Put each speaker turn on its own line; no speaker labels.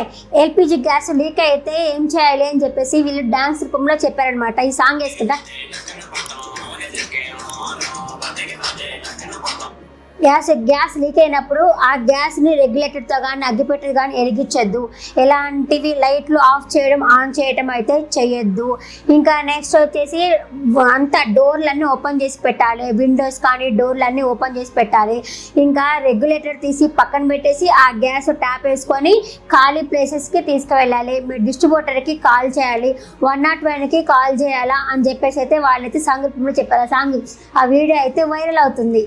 అమ్మాయి LPG gas leak అయితే ఏం చేయాలి అని చెప్పేసి వీళ్ళు డాన్స్ రూపంలో చెప్పారనమాట. ఈ సాంగ్ వేసుకుంటా గ్యాస్ లీక్ అయినప్పుడు ఆ గ్యాస్ని రెగ్యులేటర్తో కానీ అగ్గిపెట్టెతో కానీ వెలిగించద్దు. ఎలాంటివి లైట్లు ఆఫ్ చేయడం ఆన్ చేయడం అయితే చేయొద్దు. ఇంకా నెక్స్ట్ వచ్చేసి అంతా డోర్లన్నీ ఓపెన్ చేసి పెట్టాలి. విండోస్ కానీ డోర్లన్నీ ఓపెన్ చేసి పెట్టాలి. ఇంకా రెగ్యులేటర్ తీసి పక్కన పెట్టేసి ఆ గ్యాస్ ట్యాప్ వేసుకొని ఖాళీ ప్లేసెస్కి తీసుకువెళ్ళాలి. మీరు డిస్ట్రిబ్యూటర్కి కాల్ చేయాలి, 101కి కాల్ చేయాలా అని చెప్పేసి అయితే వాళ్ళైతే సాంగ్ రూపంలో చెప్పారు. ఆ వీడియో అయితే వైరల్ అవుతుంది.